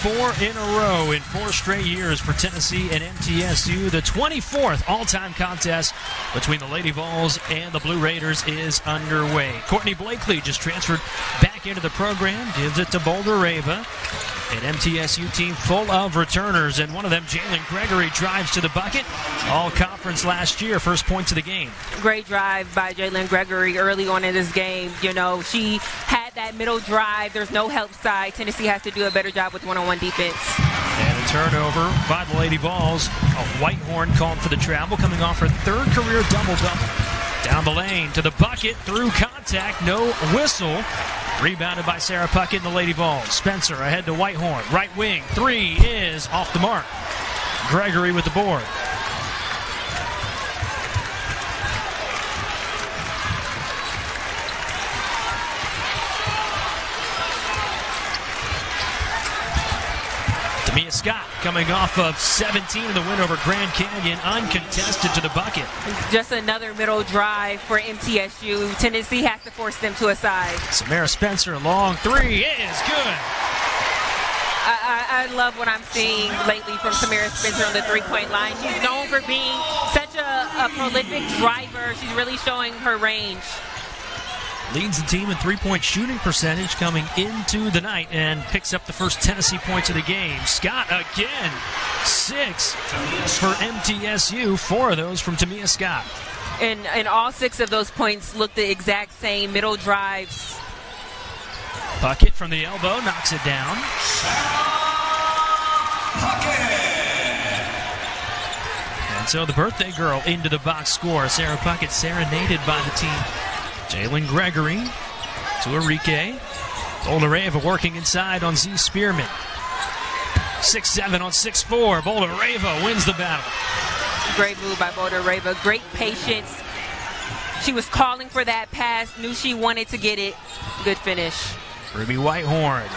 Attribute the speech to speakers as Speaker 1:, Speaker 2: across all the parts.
Speaker 1: 4 in a row in 4 straight years for Tennessee and MTSU. The 24th all-time contest between the Lady Vols and the Blue Raiders is underway. Courtney Blakely just transferred back into the program, gives it to Boulder Rava. An MTSU team full of returners, and one of them, Jalen Gregory, drives to the bucket. All conference last year, first points of the game.
Speaker 2: Great drive by Jalen Gregory early on in this game. You know, she had that middle drive. There's no help side. Tennessee has to do a better job with one-on-one defense.
Speaker 1: And a turnover by the Lady Vols. A Whitehorn called for the travel, coming off her 3rd career double-double. Down the lane to the bucket, through contact, no whistle. Rebounded by Sara Puckett and the Lady Vols. Spencer ahead to Whitehorn. Right wing. 3 is off the mark. Gregory with the board. Mia Scott coming off of 17 in the win over Grand Canyon, uncontested to the bucket.
Speaker 2: Just another middle drive for MTSU. Tennessee has to force them to a side.
Speaker 1: Samara Spencer, long 3 is good.
Speaker 2: I love what I'm seeing lately from Samara Spencer on the three-point line. She's known for being such a prolific driver. She's really showing her range.
Speaker 1: Leads the team in three-point shooting percentage coming into the night and picks up the first Tennessee points of the game. Scott again, 6 for MTSU, 4 of those from Tamia Scott.
Speaker 2: And all 6 of those points look the exact same, middle drives.
Speaker 1: Puckett from the elbow knocks it down. And so the birthday girl into the box score. Sara Puckett serenaded by the team. Jalen Gregory to Enrique. Boulder Rava working inside on Z Spearman. 6-7 on 6-4. Boulder Rava wins the battle.
Speaker 2: Great move by Boulder Rava. Great patience. She was calling for that pass, knew she wanted to get it. Good finish.
Speaker 1: Ruby Whitehorn,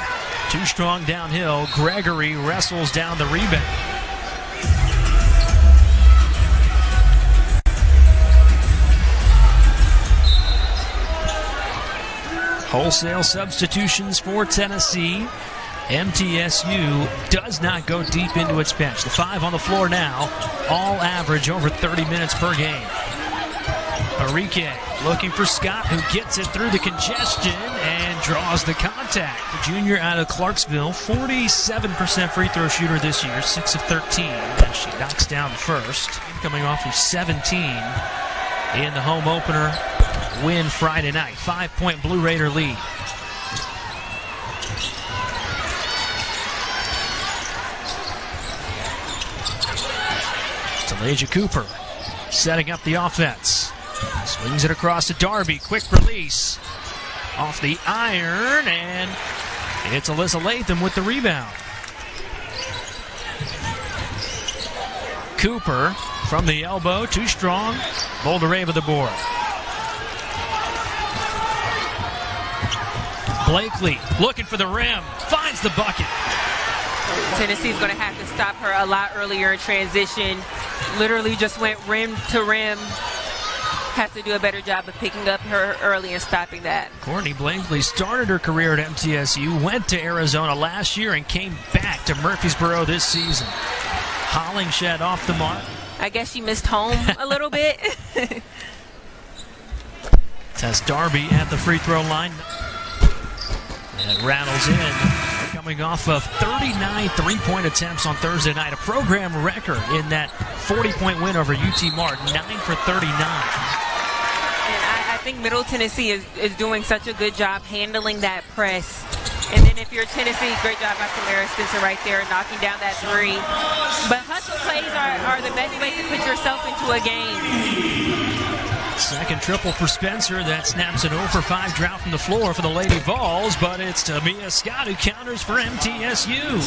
Speaker 1: too strong downhill. Gregory wrestles down the rebound. Wholesale substitutions for Tennessee. MTSU does not go deep into its bench. The 5 on the floor now, all average over 30 minutes per game. Enrique looking for Scott, who gets it through the congestion and draws the contact. The junior out of Clarksville, 47% free throw shooter this year, 6 of 13, and she knocks down the first. Coming off of 17 in the home opener win Friday night. 5-point Blue Raider lead. Talaysia Cooper setting up the offense. Swings it across to Darby. Quick release. Off the iron, and it's Alyssa Latham with the rebound. Cooper from the elbow, too strong. Boulder Rava the board. Blakely looking for the rim, finds the bucket.
Speaker 2: Tennessee's going to have to stop her a lot earlier in transition. Literally just went rim to rim. Has to do a better job of picking up her early and stopping that.
Speaker 1: Courtney Blakely started her career at MTSU, went to Arizona last year, and came back to Murfreesboro this season. Hollingshed off the mark.
Speaker 2: I guess she missed home a little bit.
Speaker 1: Tess Darby at the free throw line. And rattles in. Coming off of 39 three-point attempts on Thursday night. A program record in that 40-point win over UT Martin. 9 for 39.
Speaker 2: And I think Middle Tennessee is doing such a good job handling that press. And then if you're Tennessee, great job by Samara Spencer right there, knocking down that 3. But hustle plays are the best way to put yourself into a game.
Speaker 1: Second triple for Spencer. That snaps an 0 for 5 drought from the floor for the Lady Vols, but it's Tamia Scott who counters for MTSU.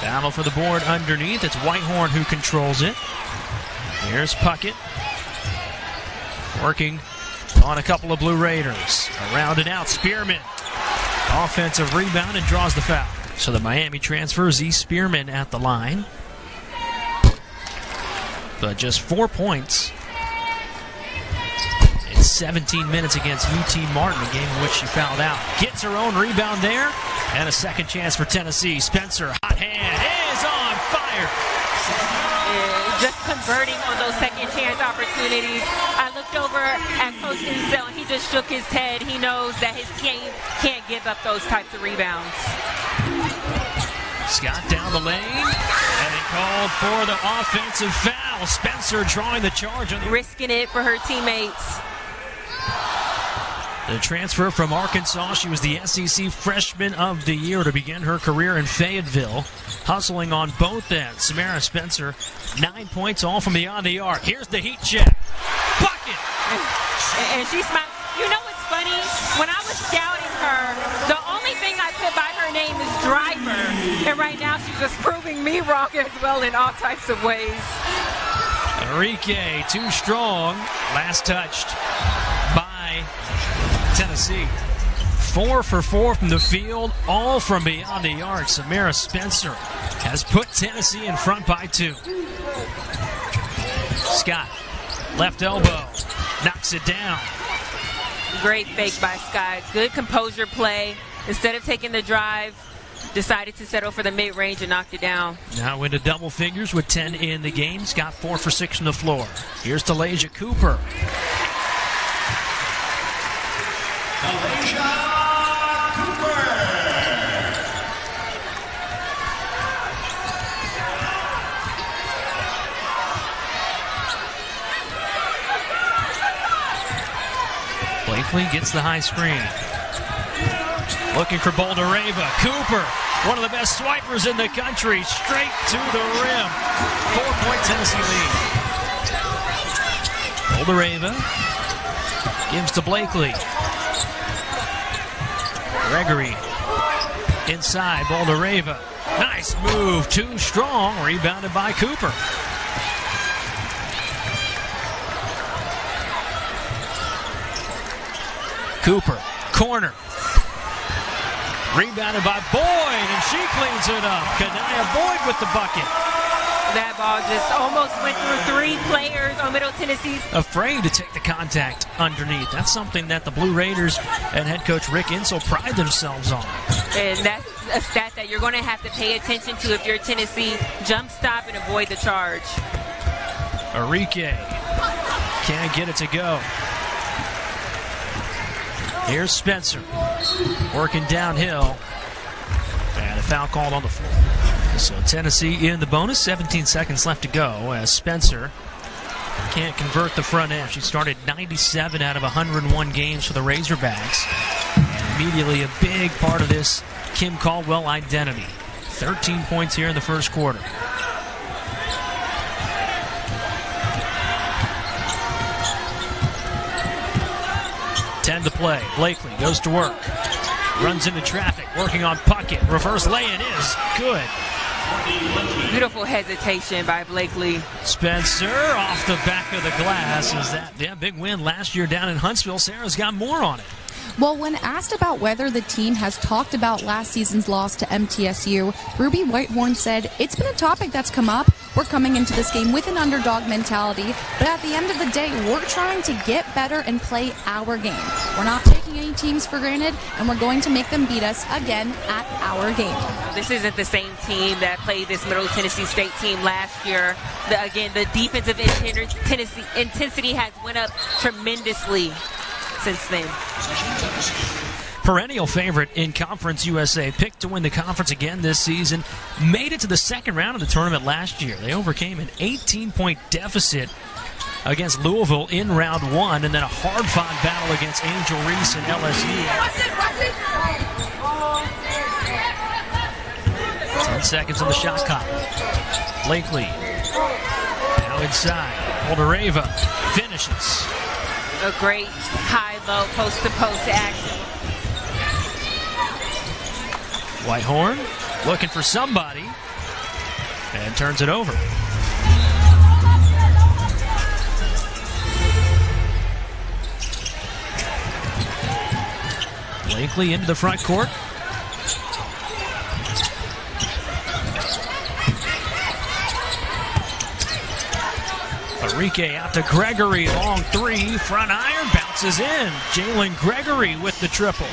Speaker 1: Battle for the board underneath. It's Whitehorn who controls it. Here's Puckett working on a couple of Blue Raiders. Around and out, Spearman. Offensive rebound and draws the foul. So the Miami transfer, Z Spearman at the line. But just 4 points. It's 17 minutes against UT Martin, a game in which she fouled out. Gets her own rebound there, and a second chance for Tennessee. Spencer, hot hand, is on fire.
Speaker 2: Just converting on those second chance opportunities. I looked over at Coach Insel, and he just shook his head. He knows that his team can't give up those types of rebounds.
Speaker 1: Scott down the lane, and he called for the offensive foul. Spencer drawing the charge.
Speaker 2: Risking it for her teammates.
Speaker 1: The transfer from Arkansas, she was the SEC Freshman of the Year to begin her career in Fayetteville. Hustling on both ends. Samara Spencer, 9 points, all from beyond the arc. Here's the heat check. Bucket!
Speaker 2: And she smiled. You know what's funny? When I was scouting her, the only thing I put by her name is driver. And right now she's just proving me wrong as well in all types of ways.
Speaker 1: Enrique, too strong. Last touched by Tennessee. 4 for 4 from the field, all from beyond the arc. Samara Spencer has put Tennessee in front by 2. Scott, left elbow, knocks it down.
Speaker 2: Great fake by Scott. Good composure play. Instead of taking the drive, decided to settle for the mid-range and knocked it down. Now
Speaker 1: into double figures with 10 in the game. Scott 4 for 6 from the floor. Here's Talaysia Cooper.
Speaker 3: Talaysia Cooper.
Speaker 1: Blakely gets the high screen. Looking for Boldareva. Cooper, one of the best swipers in the country, straight to the rim. 4-point Tennessee lead. Boldareva gives to Blakely. Gregory inside. Boldareva. Nice move. Too strong. Rebounded by Cooper. Cooper. Corner. Rebounded by Boyd, and she cleans it up. Kanaya Boyd with the bucket.
Speaker 2: That ball just almost went through 3 players on Middle Tennessee.
Speaker 1: Afraid to take the contact underneath. That's something that the Blue Raiders and head coach Rick Insel pride themselves on.
Speaker 2: And that's a stat that you're going to have to pay attention to if you're Tennessee. Jump stop and avoid the charge.
Speaker 1: Enrique can't get it to go. Here's Spencer working downhill, and a foul called on the floor. So Tennessee in the bonus, 17 seconds left to go as Spencer can't convert the front end. She started 97 out of 101 games for the Razorbacks. And immediately a big part of this Kim Caldwell identity. 13 points here in the first quarter. Tenn to play. Blakely goes to work. Runs into traffic. Working on Puckett. Reverse lay-in is good.
Speaker 2: Beautiful hesitation by Blakely.
Speaker 1: Spencer off the back of the glass. Is that big win last year down in Huntsville? Sarah's got more on it.
Speaker 4: Well, when asked about whether the team has talked about last season's loss to MTSU, Ruby Whitehorn said, "It's been a topic that's come up. We're coming into this game with an underdog mentality, but at the end of the day, we're trying to get better and play our game. We're not taking any teams for granted, and we're going to make them beat us again at our game."
Speaker 2: This isn't the same team that played this Middle Tennessee State team last year. The defensive intensity has went up tremendously since then.
Speaker 1: Perennial favorite in Conference USA, picked to win the conference again this season, made it to the second round of the tournament last year. They overcame an 18-point deficit against Louisville in round 1, and then a hard-fought battle against Angel Reese and LSU. 10 seconds on the shot clock. Blakely now inside. Boldareva finishes.
Speaker 2: A great high-low post-to-post action.
Speaker 1: Whitehorn looking for somebody and turns it over. Blakely into the front court. Enrique out to Gregory, long 3, front iron, bounce shoots is in. Jalen Gregory with the triple.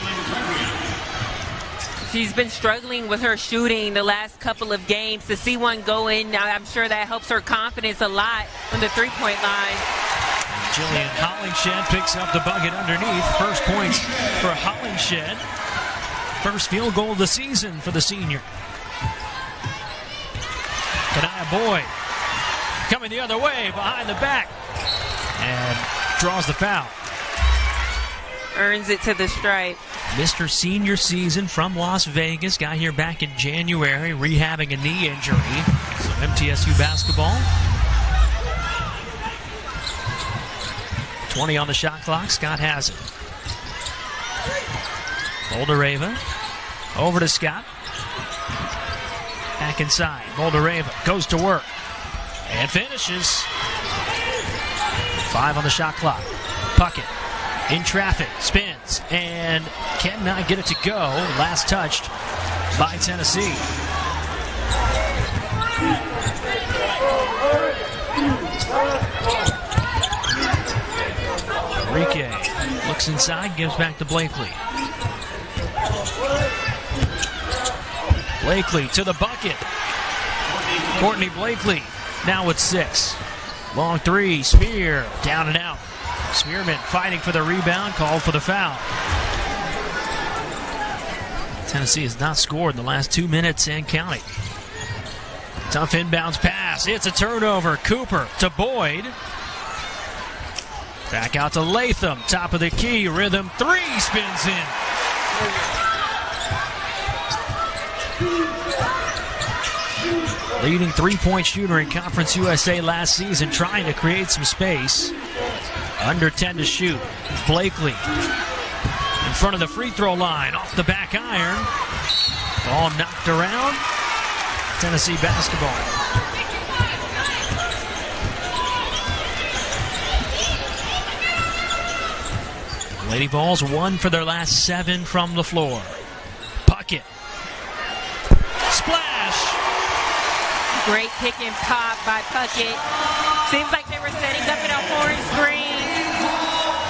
Speaker 2: She's been struggling with her shooting the last couple of games. To see one go in, I'm sure that helps her confidence a lot from the three-point line.
Speaker 1: Jillian Hollingshed picks up the bucket underneath. First points for Hollingshed. First field goal of the season for the senior. Kanaya Boyd coming the other way behind the back and draws the foul.
Speaker 2: Earns it to the stripe.
Speaker 1: Mr. Senior Season from Las Vegas. Got here back in January, rehabbing a knee injury. So MTSU basketball. 20 on the shot clock. Scott has it. Boldareva over to Scott. Back inside. Boldareva goes to work and finishes. 5 on the shot clock. Puckett in traffic, spins, and cannot get it to go. Last touched by Tennessee. Enrique looks inside, gives back to Blakely. Blakely to the bucket. Courtney Blakely now with 6. Long three, Spear, down and out. Spearman fighting for the rebound, called for the foul. Tennessee has not scored in the last 2 minutes and counting. Tough inbounds pass. It's a turnover. Cooper to Boyd. Back out to Latham. Top of the key. Rhythm 3 spins in. Leading three-point shooter in Conference USA last season, trying to create some space. Under 10 to shoot. Blakely in front of the free throw line, off the back iron. Ball knocked around. Tennessee basketball. Lady Vols 1 for their last 7 from the floor. Puckett. Splash!
Speaker 2: Great pick and pop by Puckett. Seems like they were setting up in a horn screen.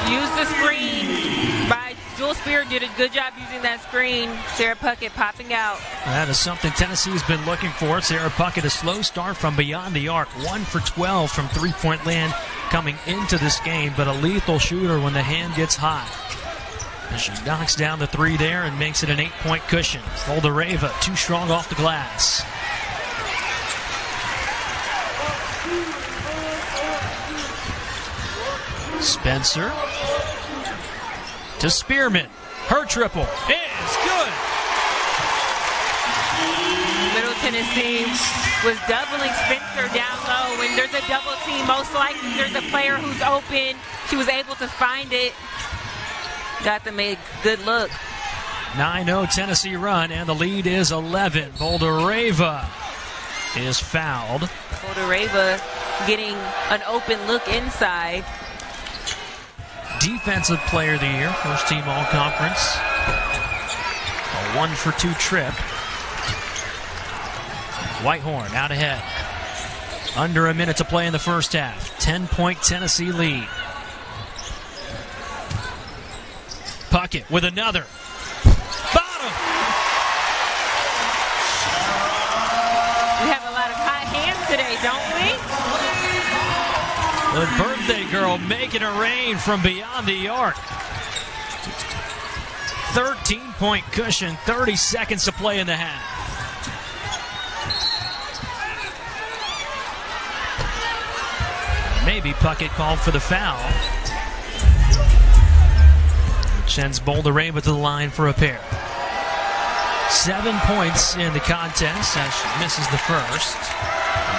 Speaker 2: Used the screen by Jewel Spear. Did a good job using that screen. Sara Puckett popping out.
Speaker 1: That is something Tennessee's been looking for. Sara Puckett, a slow start from beyond the arc. 1 for 12 from three-point land coming into this game, but a lethal shooter when the hand gets hot. And she knocks down the 3 there and makes it an 8-point cushion. Boldareva too strong off the glass. Spencer to Spearman. Her triple is good.
Speaker 2: Middle Tennessee was doubling Spencer down low. When there's a double team, most likely there's a player who's open. She was able to find it. Got them a good look.
Speaker 1: 9-0 Tennessee run, and the lead is 11. Boldareva is fouled.
Speaker 2: Boldareva getting an open look inside.
Speaker 1: Defensive player of the year, first team all-conference. A 1 for 2 trip. Whitehorn out ahead. Under a minute to play in the first half. 10-point Tennessee lead. Puckett with another. Bottom!
Speaker 2: We have a lot of hot hands today, don't we?
Speaker 1: The birthday girl making it rain from beyond the arc. 13-point cushion, 30 seconds to play in the half. Maybe Puckett called for the foul. Sends Boldareva to the line for a pair. 7 points in the contest as she misses the first.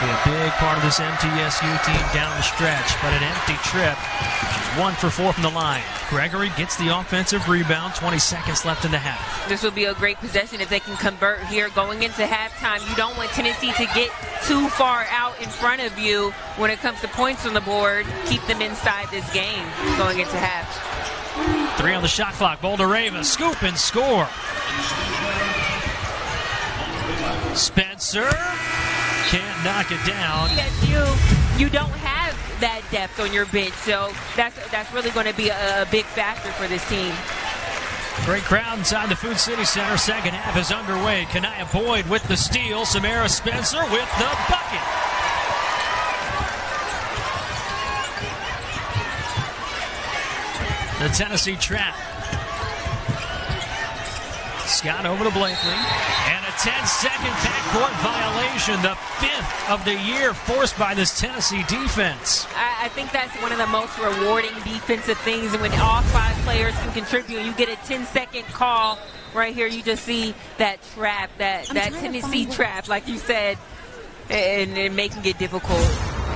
Speaker 1: Be a big part of this MTSU team down the stretch, but an empty trip. She's 1 for 4 from the line. Gregory gets the offensive rebound, 20 seconds left in the half.
Speaker 2: This will be a great possession if they can convert here going into halftime. You don't want Tennessee to get too far out in front of you when it comes to points on the board. Keep them inside this game going into half.
Speaker 1: 3 on the shot clock. Boldareva, scoop and score. Spencer can't knock it down.
Speaker 2: Yes, you don't have that depth on your bench. So that's really going to be a big factor for this team.
Speaker 1: Great crowd inside the Food City Center. Second half is underway. Kanaya Boyd with the steal. Samara Spencer with the bucket. The Tennessee trap. Scott over to Blakely. And a 10-second backcourt violation, the 5th of the year forced by this Tennessee defense.
Speaker 2: I think that's one of the most rewarding defensive things. And when all 5 players can contribute, you get a 10-second call right here. You just see that trap, that Tennessee trap, like you said, and making it difficult.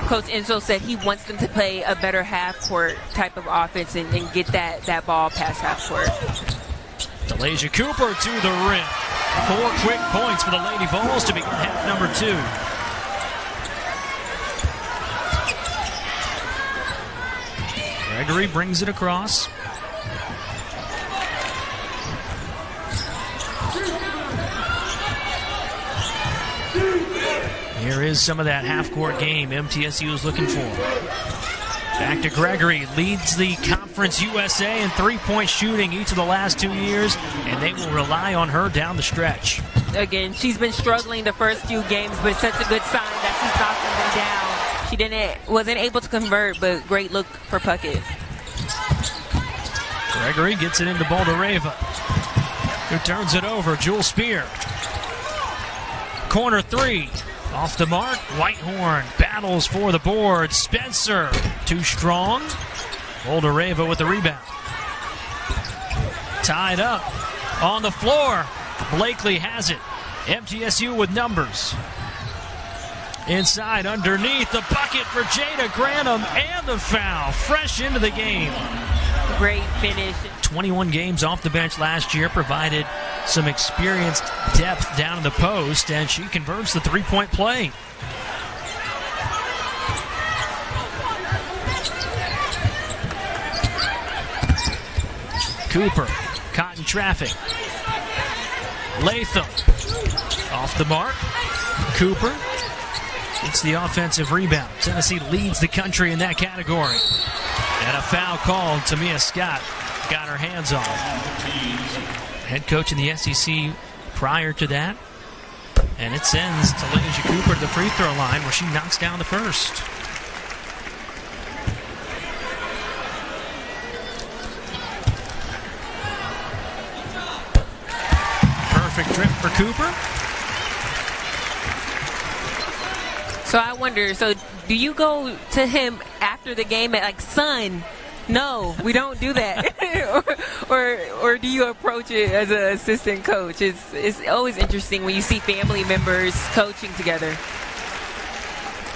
Speaker 2: Coach Enzo said he wants them to play a better half-court type of offense and get that ball past half-court.
Speaker 1: Talaysia Cooper to the rim. 4 quick points for the Lady Vols to begin half number 2. Gregory brings it across. Here is some of that half-court game MTSU is looking for. Back to Gregory, leads the Conference USA in three-point shooting each of the last 2 years, and they will rely on her down the stretch.
Speaker 2: Again, she's been struggling the first few games, but it's such a good sign that she's knocking them down. She wasn't able to convert, but great look for Puckett.
Speaker 1: Gregory gets it into Bouldereva, who turns it over. Jewel Spear. Corner 3. Off the mark, Whitehorn battles for the board. Spencer, too strong. Bouldereva with the rebound. Tied up on the floor. Blakely has it. MTSU with numbers. Inside, underneath, the bucket for Jada Granum and the foul. Fresh into the game.
Speaker 2: Great finish.
Speaker 1: 21 games off the bench last year, provided some experienced depth down in the post, and she converts the three-point play. Cooper, caught in traffic. Latham, off the mark. Cooper gets the offensive rebound. Tennessee leads the country in that category. And a foul called. Tamia Scott got her hands on. Head coach in the SEC prior to that. And it sends Talaysia Cooper to the free throw line where she knocks down the first. Perfect trip for Cooper.
Speaker 2: So I wonder, do you go to him after the game at son, no, we don't do that. or do you approach it as an assistant coach? It's always interesting when you see family members coaching together.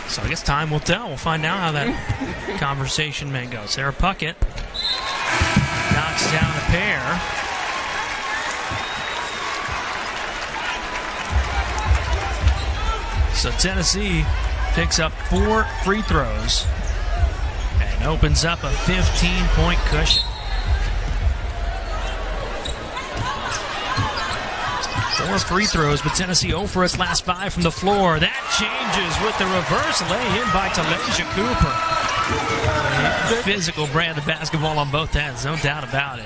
Speaker 1: So I guess time will tell. We'll find out how that conversation may go. Sara Puckett knocks down a pair. So Tennessee picks up 4 free throws and opens up a 15-point cushion. 4 free throws, but Tennessee 0 for its last 5 from the floor. That changes with the reverse lay-in by Talaysia Cooper. Physical brand of basketball on both ends, no doubt about it.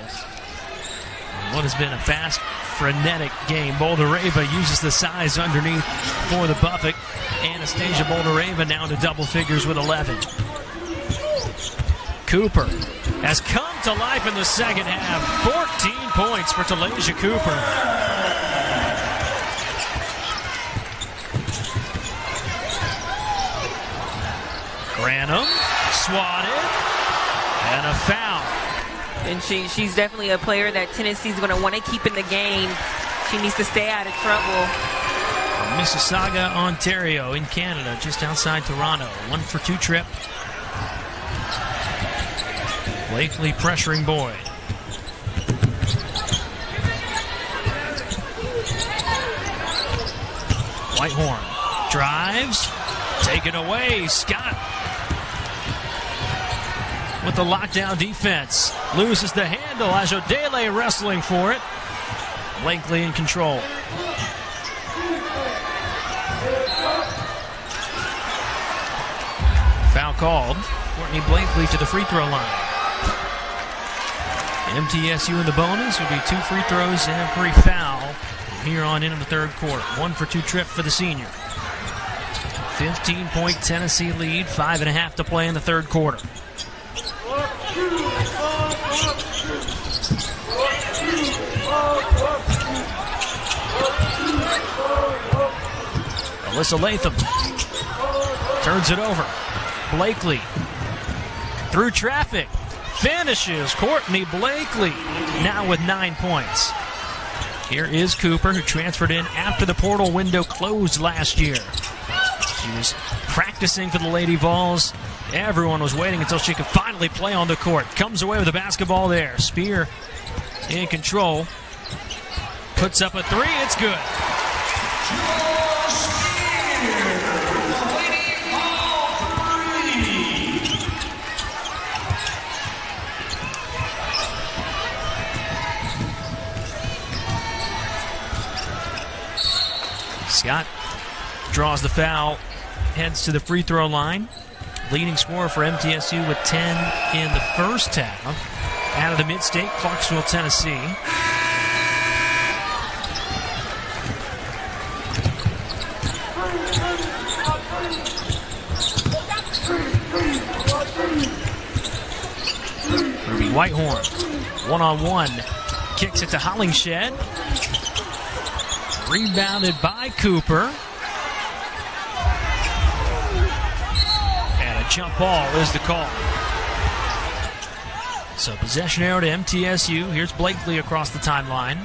Speaker 1: What has been a fast, frenetic game. Bouldereva uses the size underneath for the bucket. Anastasia Bouldereva now into double figures with 11. Cooper has come to life in the second half. 14 points for Talaysia Cooper. Granum swatted and a foul.
Speaker 2: And she's definitely a player that Tennessee's going to want to keep in the game. She needs to stay out of trouble.
Speaker 1: Mississauga, Ontario in Canada, just outside Toronto. 1 for 2 trip. Blakely pressuring Boyd. Whitehorn drives, taken away. Scott with the lockdown defense. Loses the handle. Ajodele wrestling for it. Blakely in control. Foul called Courtney Blakely to the free throw line. MTSU in the bonus would be 2 free throws and every foul here on in the third quarter. 1 for 2 trip for the senior. 15-point Tennessee lead, 5.5 to play in the third quarter. Alyssa Latham turns it over. Blakely through traffic. Finishes Courtney Blakely now with 9 points. Here is Cooper, who transferred in after the portal window closed last year. She was practicing for the Lady Vols. Everyone was waiting until she could finally play on the court. Comes away with the basketball there. Spear in control. Puts up a 3. It's good. Scott draws the foul, heads to the free throw line. Leading scorer for MTSU with 10 in the first half. Out of the mid-state, Clarksville, Tennessee. Ruby Whitehorn, one-on-one, kicks it to Hollingshed. Rebounded by Cooper. And a jump ball is the call. So possession arrow to MTSU. Here's Blakely across the timeline.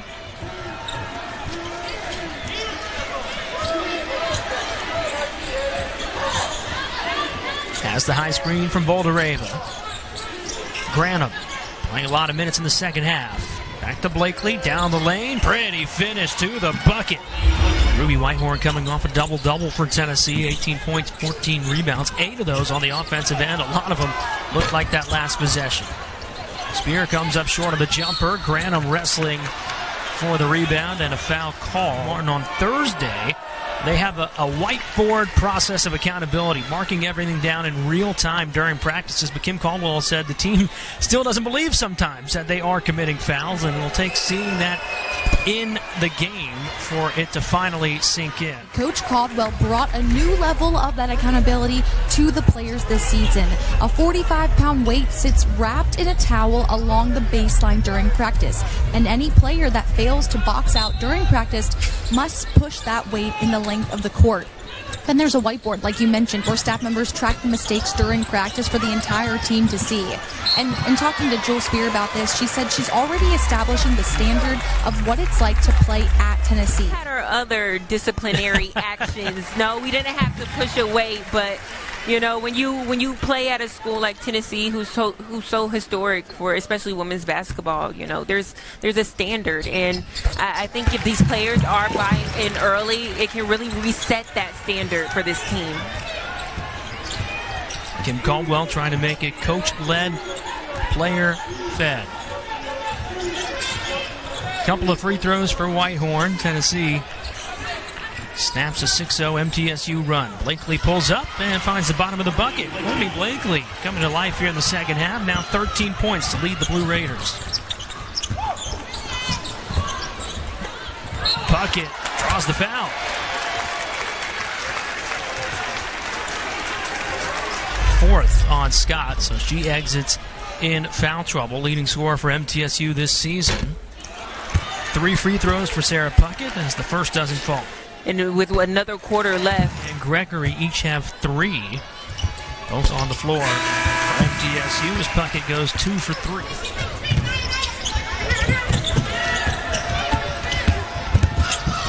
Speaker 1: Has the high screen from Bouldereva. Granum playing a lot of minutes in the second half. Back to Blakely, down the lane. Pretty finish to the bucket. Ruby Whitehorn coming off a double-double for Tennessee. 18 points, 14 rebounds. 8 of those on the offensive end. A lot of them looked like that last possession. Spear comes up short of the jumper. Granum wrestling for the rebound and a foul call. Martin on Thursday. They have a whiteboard process of accountability, marking everything down in real time during practices. But Kim Caldwell said the team still doesn't believe sometimes that they are committing fouls, and it'll take seeing that in the game for it to finally sink in.
Speaker 4: Coach Caldwell brought a new level of that accountability to the players this season. A 45-pound weight sits wrapped in a towel along the baseline during practice, and any player that fails to box out during practice must push that weight in the length of the court. Then there's a whiteboard, like you mentioned, where staff members track the mistakes during practice for the entire team to see. And in talking to Jewel Spear about this, she said she's already establishing the standard of what it's like to play at Tennessee.
Speaker 2: We had our other disciplinary actions. No, we didn't have to push a weight, but you know, when you play at a school like Tennessee, who's so historic for especially women's basketball, you know, there's a standard, and I think if these players are buying in early, it can really reset that standard for this team.
Speaker 1: Kim Caldwell trying to make it coach-led, player-fed. Couple of free throws for Whitehorn. Tennessee snaps a 6-0 MTSU run. Blakely pulls up and finds the bottom of the bucket. Courtney Blakely coming to life here in the second half. Now 13 points to lead the Blue Raiders. Puckett draws the foul. Fourth on Scott, so she exits in foul trouble. Leading scorer for MTSU this season. 3 free throws for Sara Puckett as the first doesn't fall.
Speaker 2: And with another quarter left.
Speaker 1: And Gregory each have 3. Both on the floor for MTSU as Puckett goes 2 for 3.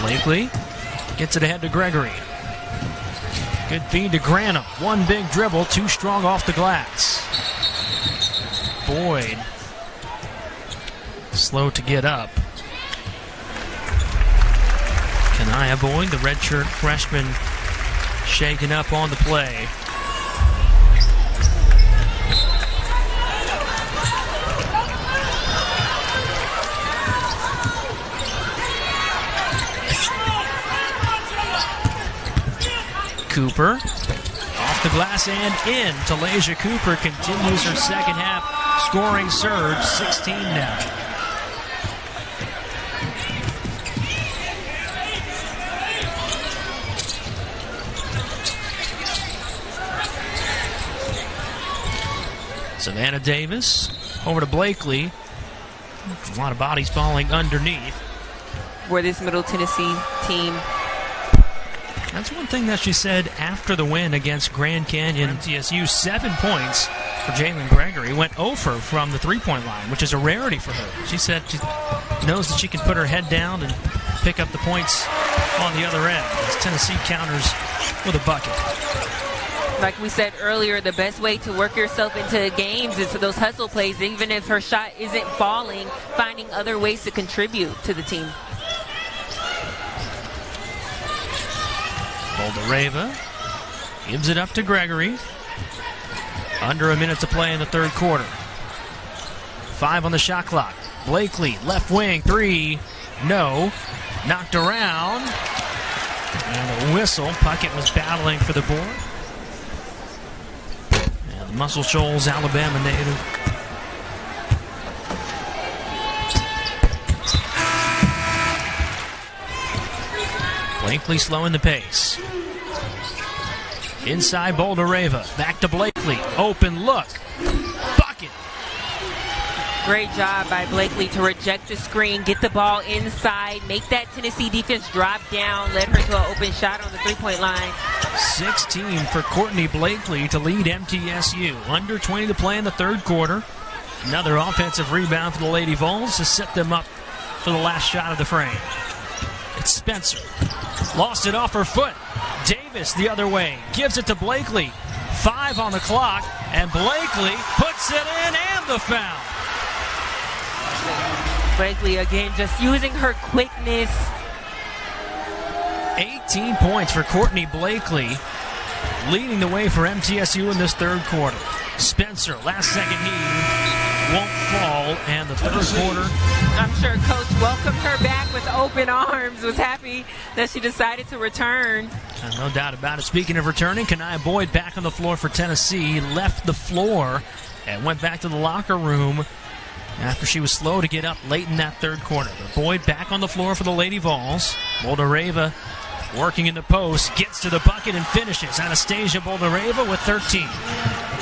Speaker 1: Blakely gets it ahead to Gregory. Good feed to Granum. One big dribble, too strong off the glass. Boyd slow to get up. Kanaya Boyd, the redshirt freshman, shaken up on the play. Cooper off the glass and in. Talaysia Cooper continues her second half scoring surge, 16 now. Savannah Davis over to Blakely. A lot of bodies falling underneath.
Speaker 2: For this Middle Tennessee team.
Speaker 1: That's one thing that she said after the win against Grand Canyon MTSU. 7 points for Jalen Gregory. Went over from the three-point line, which is a rarity for her. She said she knows that she can put her head down and pick up the points on the other end as Tennessee counters with a bucket.
Speaker 2: Like we said earlier, the best way to work yourself into games is those hustle plays. Even if her shot isn't falling, finding other ways to contribute to the team.
Speaker 1: Boldareva gives it up to Gregory. Under a minute to play in the third quarter. 5 on the shot clock. Blakely, left wing, 3. No. Knocked around. And a whistle. Puckett was battling for the board. And Muscle Shoals, Alabama native. Blakely slowing the pace. Inside Boldareva. Back to Blakely. Open look. Bucket.
Speaker 2: Great job by Blakely to reject the screen, get the ball inside, make that Tennessee defense drop down, led her to an open shot on the three-point line.
Speaker 1: 16 for Courtney Blakely to lead MTSU. Under 20 to play in the third quarter. Another offensive rebound for the Lady Vols to set them up for the last shot of the frame. It's Spencer. Lost it off her foot. Davis the other way. Gives it to Blakely. 5 on the clock. And Blakely puts it in and the foul.
Speaker 2: Blakely again just using her quickness.
Speaker 1: 18 points for Courtney Blakely. Leading the way for MTSU in this third quarter. Spencer, last second heave, won't fall, and the third quarter.
Speaker 2: I'm sure Coach welcomed her back with open arms, was happy that she decided to return.
Speaker 1: No doubt about it. Speaking of returning, Kanaya Boyd back on the floor for Tennessee, left the floor and went back to the locker room after she was slow to get up late in that third quarter. But Boyd back on the floor for the Lady Vols. Boldareva working in the post, gets to the bucket and finishes. Anastasia Boldareva with 13.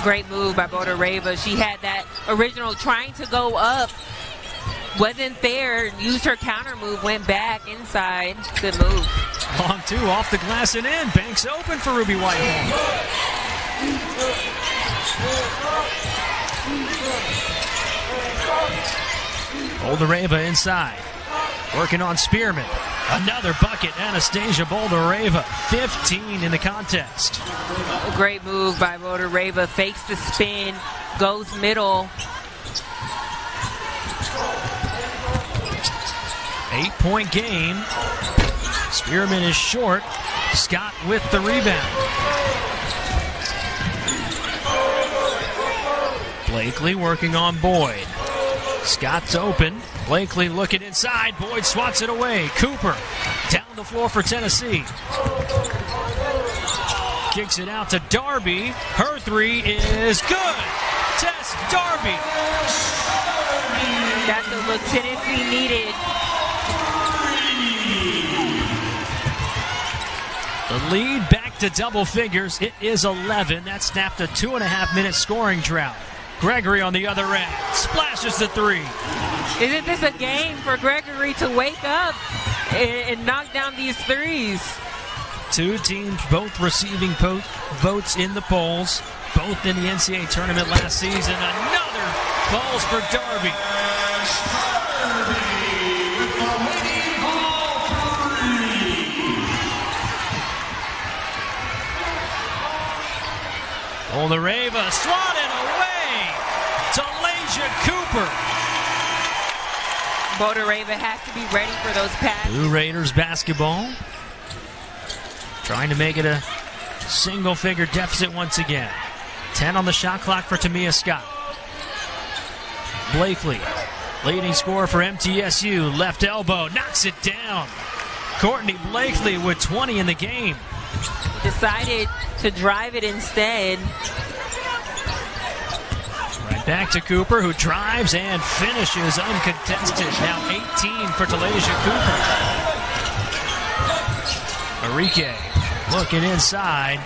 Speaker 2: Great move by Boldareva. She had that original trying to go up. Wasn't there. Used her counter move. Went back inside. Good move.
Speaker 1: Long 2 off the glass and in. Banks open for Ruby Whitehorn. Boldareva inside. Working on Spearman. Another bucket. Anastasia Boldareva. 15 in the contest.
Speaker 2: Great move by Boldareva. Fakes the spin. Goes middle.
Speaker 1: 8-point game. Spearman is short. Scott with the rebound. Blakely working on Boyd. Scott's open. Blakely looking inside. Boyd swats it away. Cooper down the floor for Tennessee. Kicks it out to Darby. Her 3 is good. Tess Darby.
Speaker 2: That's the look Tennessee needed.
Speaker 1: The lead back to double figures. It is 11. That snapped a 2.5-minute scoring drought. Gregory on the other end. Splashes the 3.
Speaker 2: Isn't this a game for Gregory to wake up and knock down these threes?
Speaker 1: 2 teams both receiving votes in the polls. Both in the NCAA tournament last season. Another falls for Darby. Boldareva swatted away. Talaysia Cooper.
Speaker 2: Boldareva has to be ready for those passes.
Speaker 1: Blue Raiders basketball. Trying to make it a single-figure deficit once again. 10 on the shot clock for Tamia Scott. Blakely, leading scorer for MTSU. Left elbow, knocks it down. Courtney Blakely with 20 in the game.
Speaker 2: decided to drive it instead.
Speaker 1: Right back to Cooper, who drives and finishes uncontested. Now 18 for Talaysia Cooper. Enrique looking inside.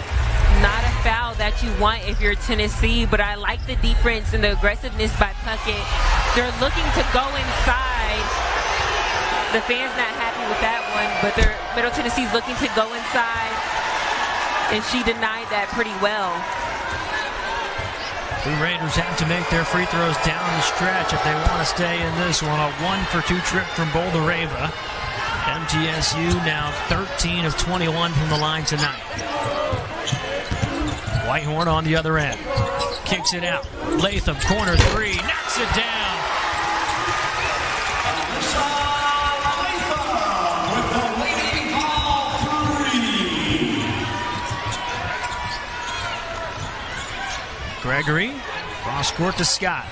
Speaker 2: Not a foul that you want if you're Tennessee, but I like the defense and the aggressiveness by Puckett. They're looking to go inside. The fans not happy with that one, but Middle Tennessee's looking to go inside, and she denied that pretty well.
Speaker 1: The Raiders have to make their free throws down the stretch if they want to stay in this one. A 1-for-2 trip from Boulder-Reva. MTSU now 13 of 21 from the line tonight. Whitehorn on the other end. Kicks it out. Latham, corner three. Knocks it down. Gregory, cross court to Scott.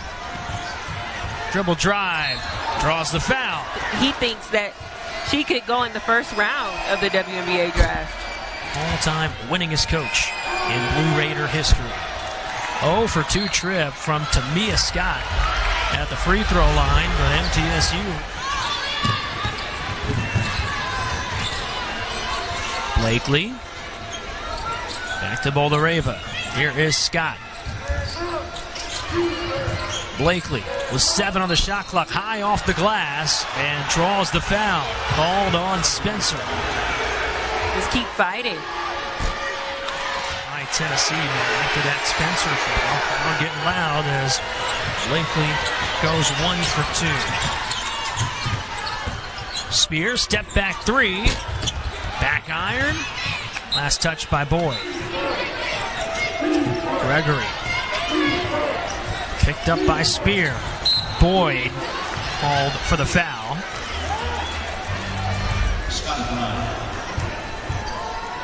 Speaker 1: Dribble drive, draws the foul.
Speaker 2: He thinks that she could go in the first round of the WNBA draft.
Speaker 1: All-time winningest coach in Blue Raider history. 0-for-2 trip from Tamia Scott at the free throw line, but MTSU. Blakely. Back to Boulder-Reva. Here is Scott. Blakely with 7 on the shot clock, high off the glass, and draws the foul. Called on Spencer.
Speaker 2: Just keep fighting.
Speaker 1: By Tennessee after that Spencer foul. Now getting loud as Blakely goes 1-for-2. Spears, step back three. Back iron. Last touch by Boyd. Gregory. Picked up by Spear. Boyd called for the foul.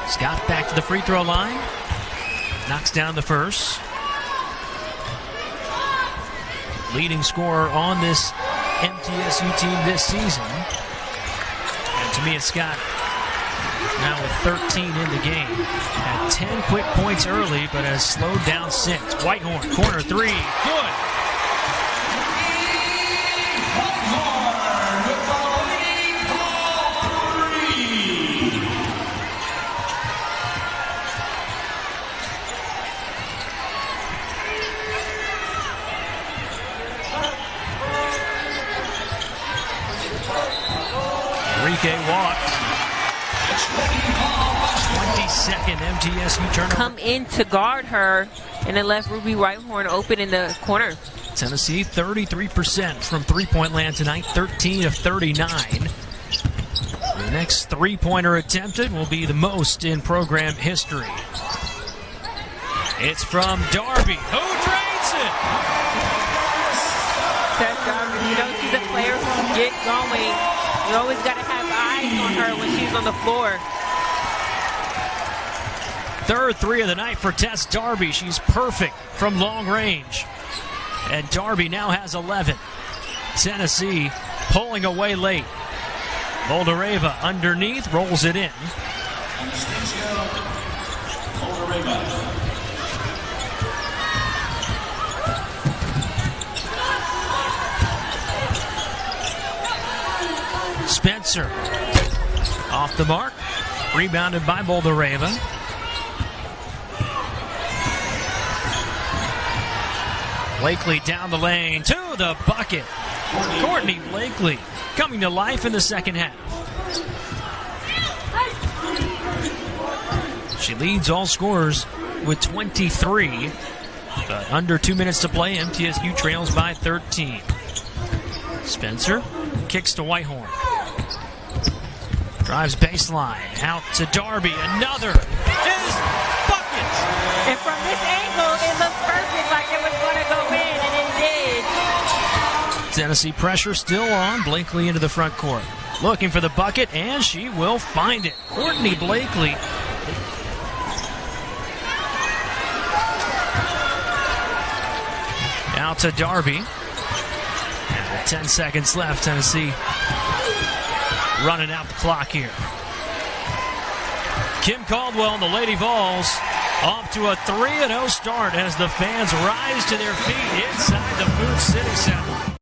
Speaker 1: Scott back to the free throw line. Knocks down the first. Leading scorer on this MTSU team this season. And Tamia Scott now with 13 in the game. Had 10 quick points early, but has slowed down since. Whitehorn, corner three. Good. Enrique walked. 22nd MTSU turnover.
Speaker 2: Come in to guard her, and it left Ruby Whitehorn open in the corner.
Speaker 1: Tennessee 33% from three-point land tonight, 13 of 39. The next three-pointer attempted will be the most in program history. It's from Darby. Who drains it?
Speaker 2: Tess Darby, you know she's a player who can get going. You always got to have eyes on her when she's on the floor.
Speaker 1: Third three of the night for Tess Darby. She's perfect from long range. And Darby now has 11. Tennessee pulling away late. Boulder-Reva underneath, rolls it in. Spencer off the mark. Rebounded by Boulder-Reva. Blakely down the lane to the bucket. Courtney Blakely coming to life in the second half. She leads all scorers with 23. But under 2 minutes to play, MTSU trails by 13. Spencer kicks to Whitehorn. Drives baseline. Out to Darby. Another is bucket.
Speaker 2: And from this angle, it looked perfect, like it was going to go in, and it did.
Speaker 1: Tennessee pressure still on. Blakely into the front court. Looking for the bucket, and she will find it. Courtney Blakely. Out to Darby. And with 10 seconds left, Tennessee running out the clock here. Kim Caldwell and the Lady Vols off to a 3-0 start as the fans rise to their feet inside the Food City Center.